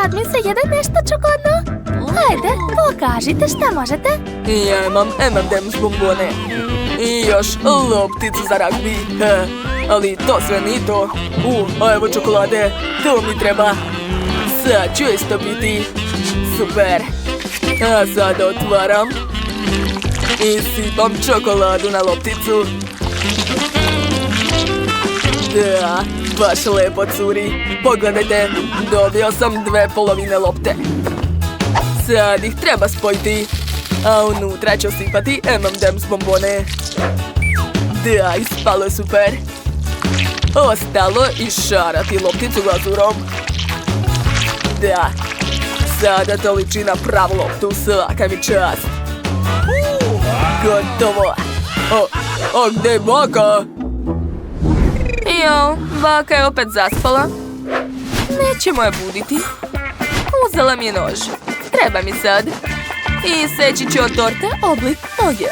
Sad mi se jede nešto čokoladno. Ajde, pokažite šta možete. Ja imam M&M's bombone. I još lopticu za ragbi. Ali to sve nije to. A evo čokolade. To mi treba. Sad ću isto biti. Super. A sad otvaram. I sipam čokoladu na lopticu. Da, baš lepo curi. Pogledajte, dobio sam 2 polovine lopte. Sad ih treba spojiti. A unutra ću sipati M&M's bombone. Da, ispalo je super. Ostalo išarati lopticu glazurom. Da, sada to liči na pravu loptu, svaka mi čast. Gotovo. A gdje je baka? Jo, baka je opet zaspala. Nećemo je buditi. Uzela mi je nož. Treba mi sad. I seći ću od torte oblik noge.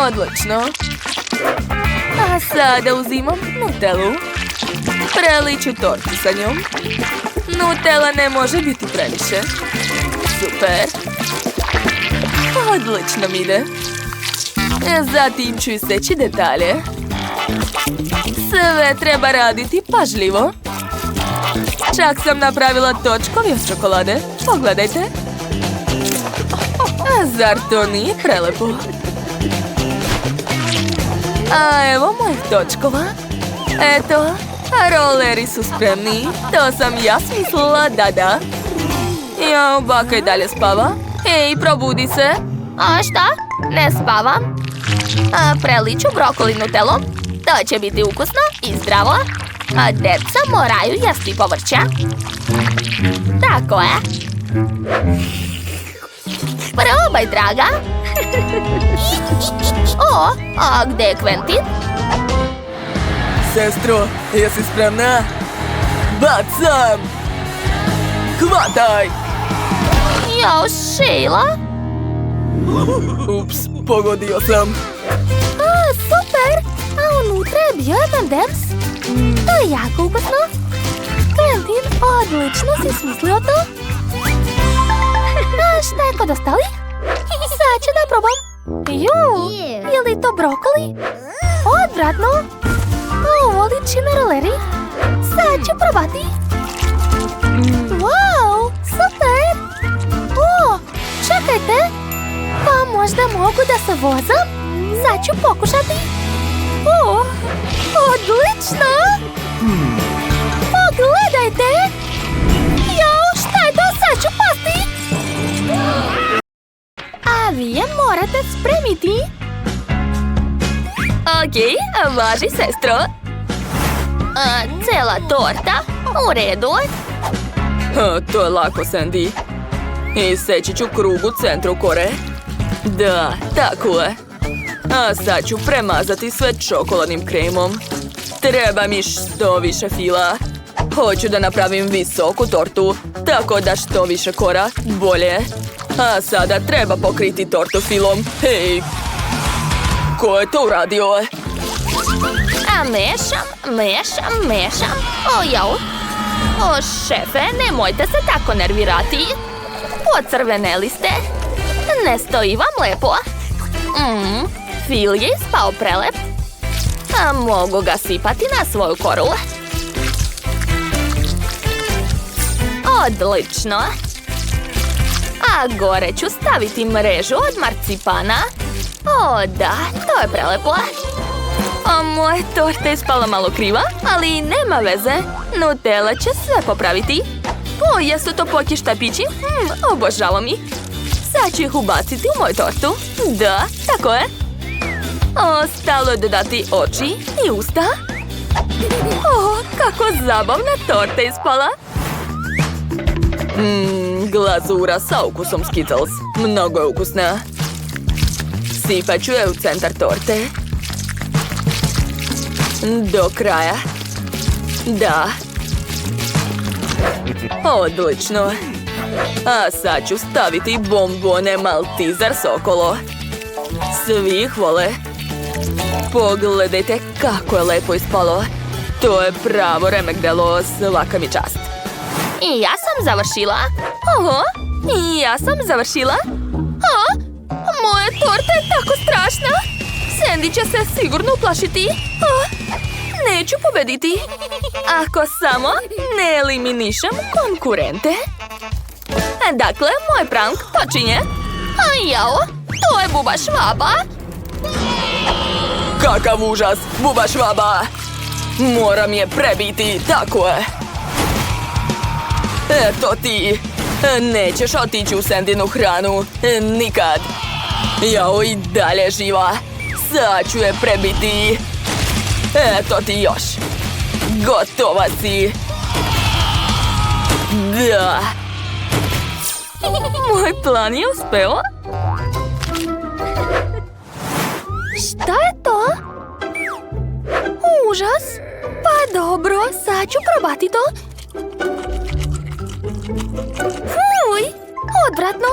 Odlično. A sada uzimam Nutellu. Preliću tortu sa njom. Nutella ne može biti previše. Super. Odlično mi ide. Zatim ću iseći detalje. Sve treba raditi pažljivo. Čak sam napravila točkovi od čokolade. Pogledajte. A zar to nije prelepo? A evo mojih točkova. Eto, roleri su spremni. To sam ja smislila, da. Jo, baka i dalje spava. Ej, probudi se. A šta? Ne spavam. Preliću brokoli Nutellom. To će biti ukusno i zdravo. A deca moraju jesti povrća. Tako je. Probaj, draga. O, a gdje je Quentin? Sestro, jesi spremna? Bacam! Hvataj! Jo, Sheila? Ups, pogodio sam. Super! A unutra je bio M&M's. To je jako ukusno. Quentin, odlično si smislio to. A šta je kod ostalih? Sad ću da probam. Je li to brokoli? Odvratno. Ovo liči na roleri. Sad ću probati. Wow, super! O, čekajte. Pa možda mogu da se vozam? Sad ću pokušati. O, odlično! Pogledajte! Jao, šta je to? Sad ću pasti! A vi je morate spremiti. Okej, važi, sestro. Cela torta? U redu. To je lako, Sandy. Iseći ću krug u centru kore. Da, tako je. A sad ću premazati sve čokoladnim kremom. Treba mi što više fila. Hoću da napravim visoku tortu, tako da što više kora, bolje. A sada treba pokriti tortu filom. Hej! Ko je to uradio? A mešam. O, jao. O, šefe, nemojte se tako nervirati. Pocrveneli ste. Ne stoji vam lepo. Fil je ispao prelep. A mogu ga sipati na svoju koru. Odlično. A gore ću staviti mrežu od marcipana. O, da, to je prelepo. A moja torta je ispala malo kriva, ali nema veze. Nutella će sve popraviti. O, jesu to poki štapići? Obožavam ih. Sad ću ih ubaciti u moju tortu. Da, tako je. Ostalo je dodati oči i usta. O, kako zabavna torta ispala. Glazura sa ukusom Skittles. Mnogo je ukusna. Sipat ću je u centar torte. Do kraja. Da. Odlično. A sad ću staviti bombone Malteser s okolo. Svi ih vole. Pogledajte kako je lepo ispalo. To je pravo remek delo, svaka mi čast. I ja sam završila. Oho, i ja sam završila. A, moja torta je tako strašna. Sandy će se sigurno uplašiti. A, neću pobediti. Ako samo ne eliminišem konkurente. Dakle, moj prank počinje. A jao, to je Buba Švaba. Kakav užas, Buba Švaba! Moram je prebiti, tako je. Eto ti. Nećeš otići u Sandinu hranu. Nikad. Jao, i dalje živa. Sad ću je prebiti. Eto ti još. Gotova si. Da. Moj plan je uspeo. Šta je to? Užas. Pa dobro, sad ću probati to. Fuj, odvratno.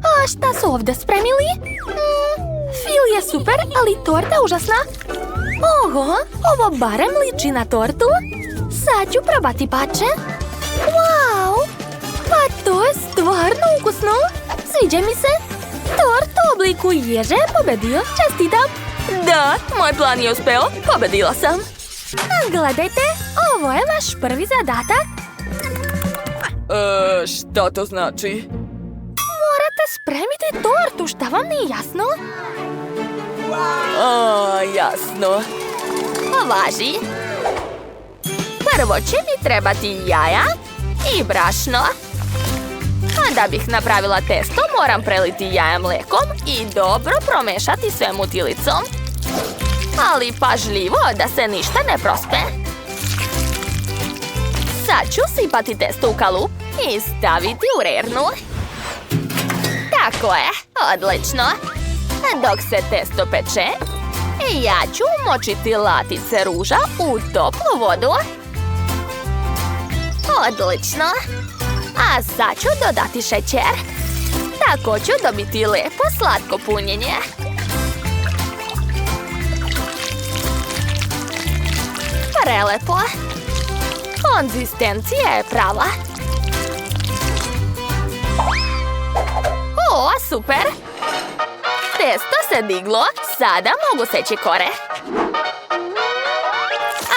A šta su ovdje spremili? Fil je super, ali torta užasna. Oho, ovo barem liči na tortu. Sad ću probati pače. Wow, pa to je stvarno ukusno. Sviđa mi se. Tort u obliku ježe je pobedio. Čestitam. Da, moj plan je uspeo. Pobedila sam. Gledajte, ovo je vaš prvi zadatak. Šta to znači? Morate spremiti tortu, šta vam nije jasno? Jasno. Važi. Prvo će mi trebati jaja i brašno. A da bih napravila testo, moram preliti jaja mlekom i dobro promešati sve mutilicom. Ali pažljivo da se ništa ne prospe. Sad ću sipati testo u kalup i staviti u rernu. Tako je, odlično. Dok se testo peče, ja ću umočiti latice ruža u toplu vodu. Odlično. A sad ću dodati šećer. Tako ću dobiti lepo slatko punjenje. Prelepo. Konzistencija je prava. O, super! Testo se diglo, sada mogu seći kore.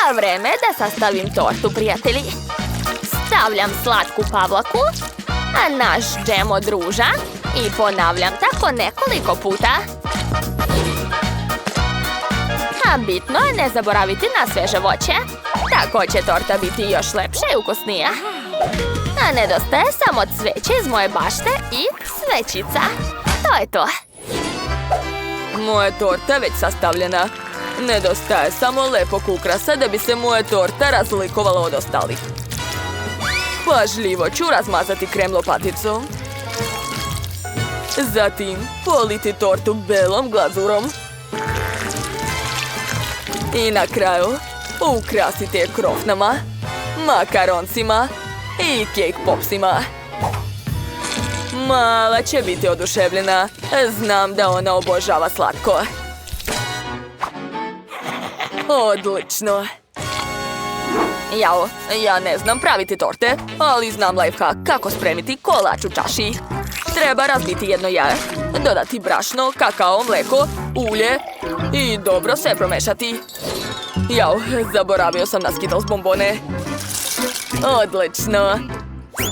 A vreme da sastavim tortu, prijatelji. Stavljam slatku pavlaku, a naš džem od ruža i ponavljam tako nekoliko puta. A bitno je ne zaboraviti na sveže voće. Tako će torta biti još lepša i ukusnija. A nedostaje samo cveće iz moje bašte i svećica. To je to. Moja torta je već sastavljena. Nedostaje samo lepog ukrasa da bi se moja torta razlikovala od ostalih. Pažljivo ću razmazati krem lopaticom. Zatim politi tortu belom glazurom. I na kraju ukrasite je krofnama, makaroncima i cake popsima. Mala će biti oduševljena. Znam da ona obožava slatko. Odlično. Jao, ja ne znam praviti torte, ali znam lifehack kako spremiti kolač u čaši. Treba razbiti jedno jaje, dodati brašno, kakao, mleko, ulje i dobro sve promešati. Jao, zaboravio sam na Skittles bombone. Odlično.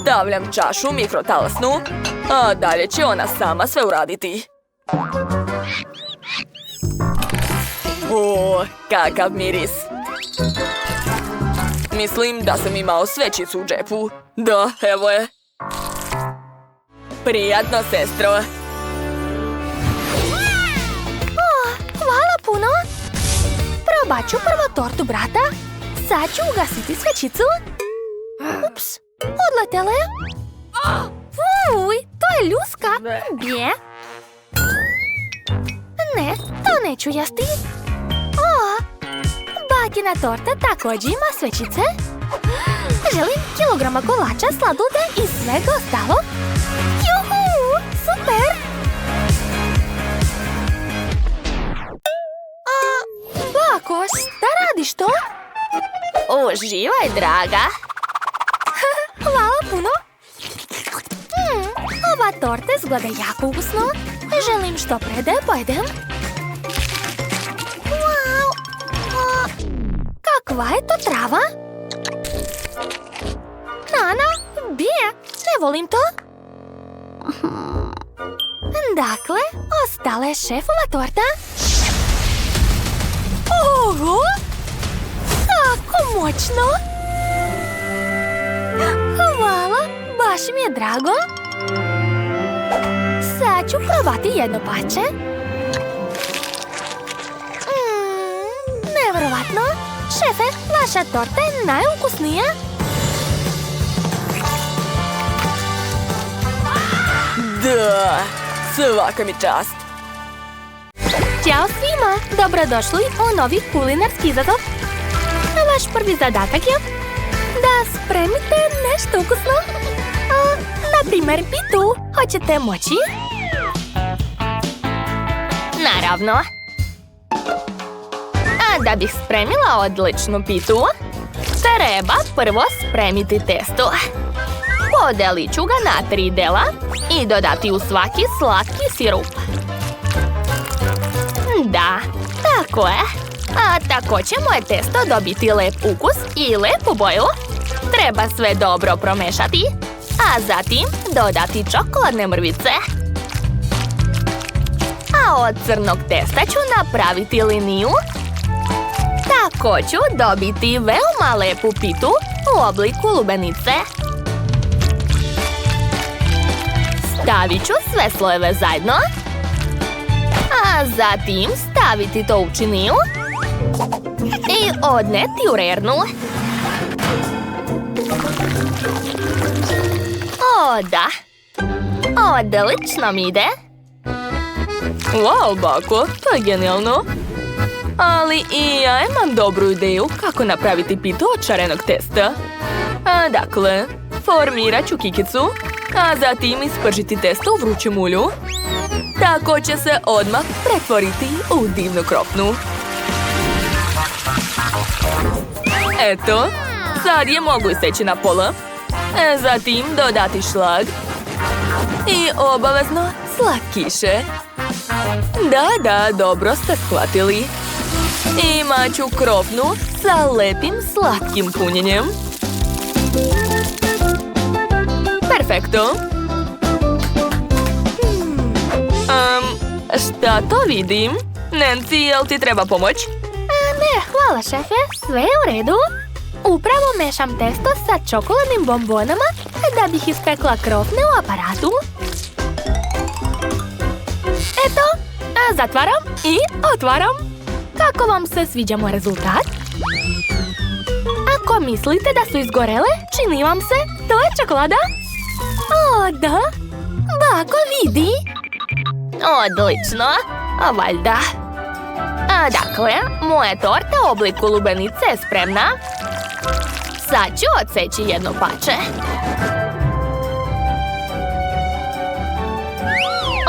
Stavljam čašu u mikrotalasnu, a dalje će ona sama sve uraditi. O, kakav miris. Mislim da sam imao svećicu u džepu. Da, evo je. Prijatno, sestro. Hvala puno. Probat ću prvo tortu brata. Sad ću ugasiti svećicu. Ups, odletela je. Fuj, to je ljuska. Bje. Ne, to neću jesti. Bakina torta također ima svećice. Želim kilograma kolača, sladoleda i svega ostalo. Juhu, super! Bako, šta radiš to? Uživaj, draga. Hvala puno. Ova torta izgleda jako ukusno. Želim što pre da je pojedem. Wow. Kakva je to trava? Nana, bije, ne volim to. Dakle, ostala je šefova torta. Oho! Kako moćno! Hvala, baš mi je drago. Sad ću probati jedno pače. Nevjerovatno. Šefe, vaša torta je najukusnija. Da, svaka mi čast. Ćao svima, dobrodošli u novi kulinarski izazov. Vaš prvi zadatak je da spremite nešto ukusno. Na primjer, pitu. Hoćete moći? Naravno. A da bih spremila odličnu pitu, treba prvo spremiti testo. Podelit ću ga na 3 dela i dodati u svaki slatki sirup. Da, tako je. A tako će moje testo dobiti lep ukus i lepu boju. Treba sve dobro promešati, a zatim dodati čokoladne mrvice. A od crnog testa ću napraviti liniju. Tako ću dobiti veoma lepu pitu u obliku lubenice. Stavit ću sve slojeve zajedno, a zatim staviti to u činiju i odneti u rernu. O, da. Odlično mi ide. Wow, bako, to je genijalno. Ali i ja imam dobru ideju kako napraviti pitu od šarenog testa. Dakle, formirat ću kikicu, a zatim ispržiti testo u vrućem ulju. Tako će se odmah pretvoriti u divnu krofnu. Eto, sad je mogu iseći na pola. Zatim dodati šlag. I obavezno slatkiše. Da, dobro ste shvatili. Imat ću krofnu sa lepim slatkim punjenjem. Perfekto. Šta to vidim? Nancy, jel ti treba pomoć? Ne, hvala šefe, sve je u redu. Upravo mešam testo sa čokoladnim bombonama da bih ispekla krofne u aparatu. Eto, zatvaram i otvaram. Kako vam se sviđa moj rezultat? Ako mislite da su izgorele, čini vam se, to je čokolada. O, da, bako vidi. Odlično, valjda. Dakle, moja torta u obliku lubenice je spremna. Sad ću odseći jedno pače.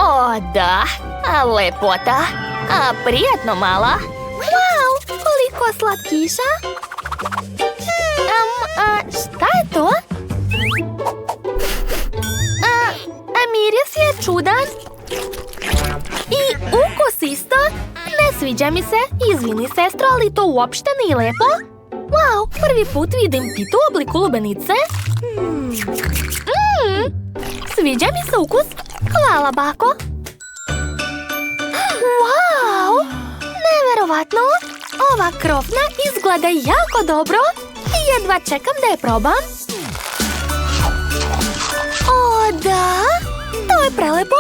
O, da, lepota. Prijetno mala. Wow, koliko slatkiša. Šta je to? Miris je čudan. I ukus isto. Ne sviđa mi se. Izvini, sestro, ali to uopšte nije lepo. Wow, prvi put vidim pitu u obliku lubenice. Sviđa mi se ukus. Hvala, bako. Wow, neverovatno. Ova krofna izgleda jako dobro. Jedva čekam da je probam. O, da. To je prelepo.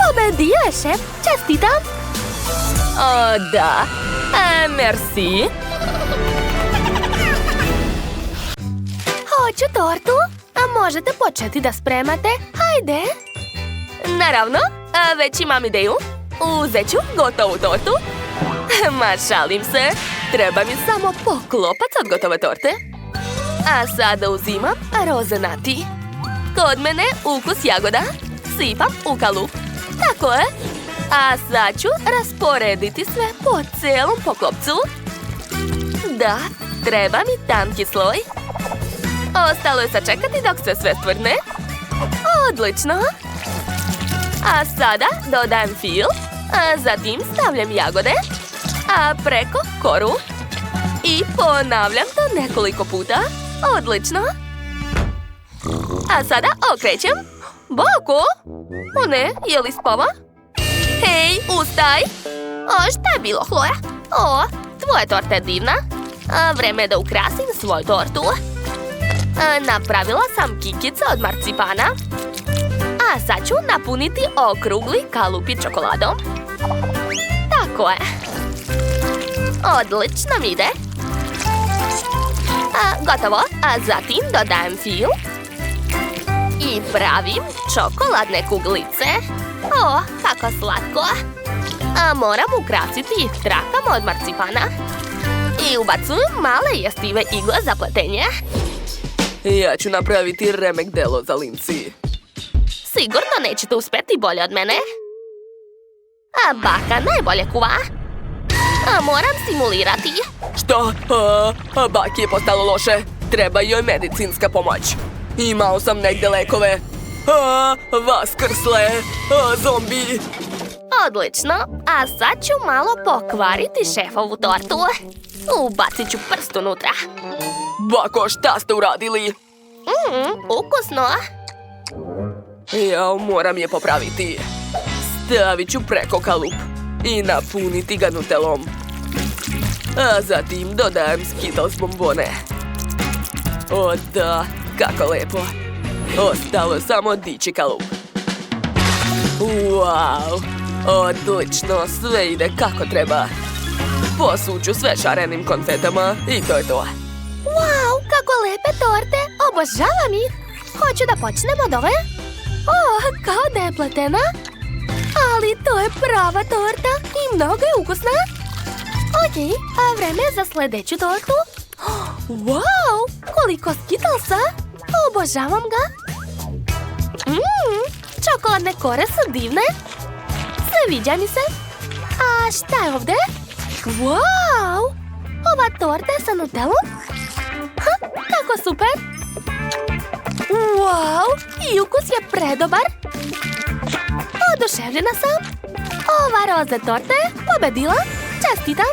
Pobedio je šef. Čestitam. O, da. Merci. Hoću tortu. A možete početi da spremate? Hajde. Naravno, već imam ideju. Uzet ću gotovu tortu. Ma, šalim se. Treba mi samo poklopac od gotove torte. A sada uzimam rozenati. Kod mene ukus jagoda. Sipam u kalup. Tako je. A sad ću rasporediti sve po celom poklopcu. Da, treba mi tanki sloj. Ostalo je sačekati dok se sve stvrdne. Odlično. A sada dodajem fil, a zatim stavljam jagode, a preko koru. I ponavljam to nekoliko puta. Odlično. A sada okrećem. Boko! O ne, je li spava? Hej, ustaj! O, šta je bilo, Chloe? O, tvoja torta je divna. Vreme je da ukrasim svoju tortu. Napravila sam kikice od marcipana. A sad ću napuniti okrugli kalupi čokoladom. Tako je. Odlično mi ide. Gotovo. A zatim dodajem fil. I pravim čokoladne kuglice. O, kako slatko. Moram ukrasiti trakama od marcipana. I ubacujem male jestive igle za pletenje. Ja ću napraviti remek delo za Lindsay. Sigurno nećete uspjeti bolje od mene. A baka najbolje kuva. Moram simulirati. Što? Baki je postalo loše. Treba joj medicinska pomoć. Imao sam negdje lekove. Vaskrsle. Zombi. Odlično. A sad ću malo pokvariti šefovu tortu. Ubacit ću prst unutra. Bako, šta ste uradili? Ukusno. Ja moram je popraviti. Stavit ću preko kalup i napuniti ga nutelom. A zatim dodajem Skittles bombone. O da, kako lepo. Ostalo je samo dići kalup. Wow, odlično, sve ide kako treba. Posuću sve šarenim konfetama i to je to. Wow, kako lepe torte, obožavam ih. Hoću da počnemo od ove. Kao da je pletena. Ali to je prava torta i mnogo je ukusna. Ok, a vreme je za sljedeću tortu. Wow, koliko Skittlesa. Obožavam ga. Čokoladne kore su divne. Sviđa mi se. A šta je ovdje? Wow, ova torta je sa nutelom. Kako super. Wow, i ukus je predobar. Oduševljena sam. Ova roza torta je pobedila. Čestitam.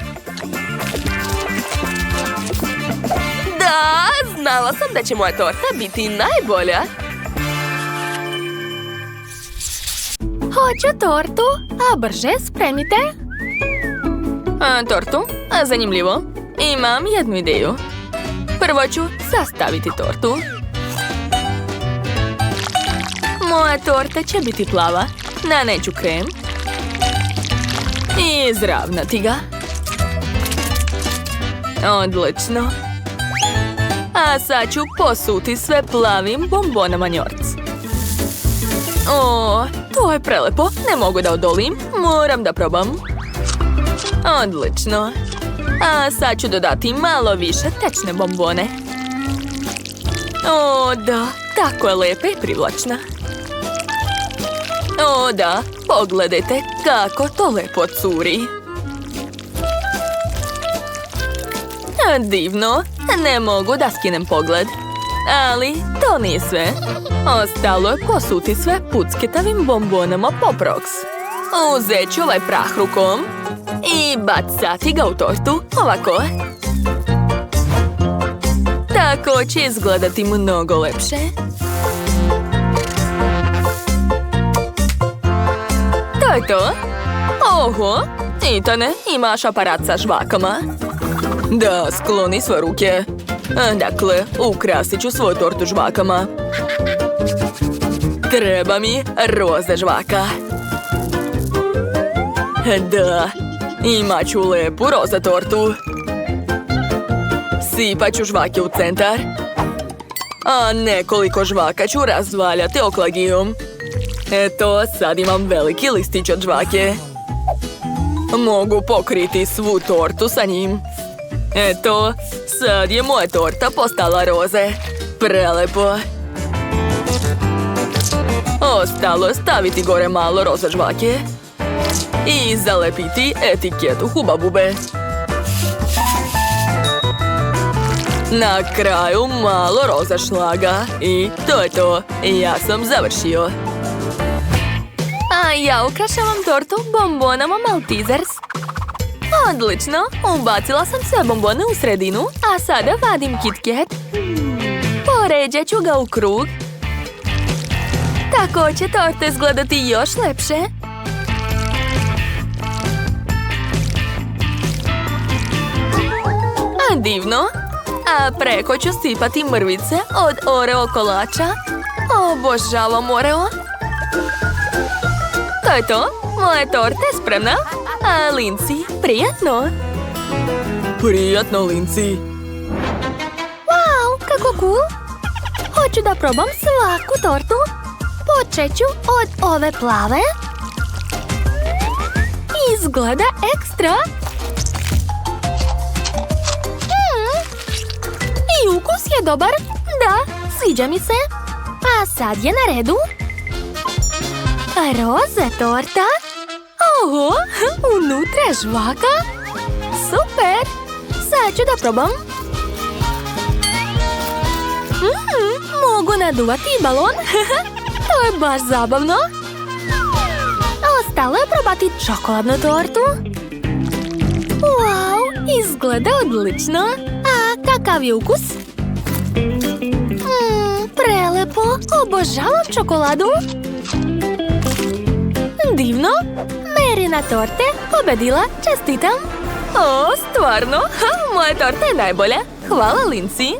Da, znala sam da će moja torta biti najbolja. Hoću tortu, a brže spremite. Tortu? Zanimljivo. Imam jednu ideju. Prvo ću sastaviti tortu. Moja torta će biti plava. Naneću krem. I izravnati ga. Odlično. A sad ću posuti sve plavim bombonama njorc. O, to je prelepo. Ne mogu da odolim. Moram da probam. Odlično. A sad ću dodati malo više tečne bombone. O, da. Tako je lepa i privlačna. O, da. Pogledajte kako to lepo curi. Divno. Ne mogu da skinem pogled. Ali to nije sve. Ostalo je posuti sve pucketavim bombonama Poprox. Uzet ću ovaj prah rukom i bacati ga u tortu, ovako. Tako će izgledati mnogo lepše. To je to. Oho, Etane, imaš aparat sa žvakama? Da, skloni svoje ruke. Dakle, ukrasit ću svoju tortu žvakama. Treba mi roze žvaka. Da, imat ću lepu roza tortu. Sipat ću žvake u centar. A nekoliko žvaka ću razvaljati oklagijom. Eto, sad imam veliki listić od žvake. Mogu pokriti svu tortu sa njim. Eto, sad je moja torta postala roze. Prelepo. Ostalo je staviti gore malo roza žvake i zalepiti etiketu Hubabube. Na kraju malo roza šlaga. I to je to. Ja sam završio. A ja ukrašavam tortu bombonama Maltesers. Odlično, ubacila sam sve bombone u sredinu, a sada vadim KitKat. Poređat ću ga u krug. Tako će torta izgledati još lepše. A divno. A preko ću sipati mrvice od Oreo kolača. Obožavam Oreo. To je to. Moja torta je spremna. A Lindsay, prijatno. Prijatno, Lindsay. Wow, kako cool. Hoću da probam svaku tortu. Počet ću od ove plave. Izgleda ekstra. I ukus je dobar. Da, sviđa mi se. A sad je na redu roze torta. Oho, unutra je žvaka. Super. Sad ću da probam. Mogu naduvati i balon. To je baš zabavno. Ostalo je probati čokoladnu tortu. Wow, izgleda odlično. A kakav je ukus? Prelepo, obožavam čokoladu. Divno, Marina torte pobedila, čestitam. O, stvarno? Moja torta je najbolja. Hvala, Lindsay.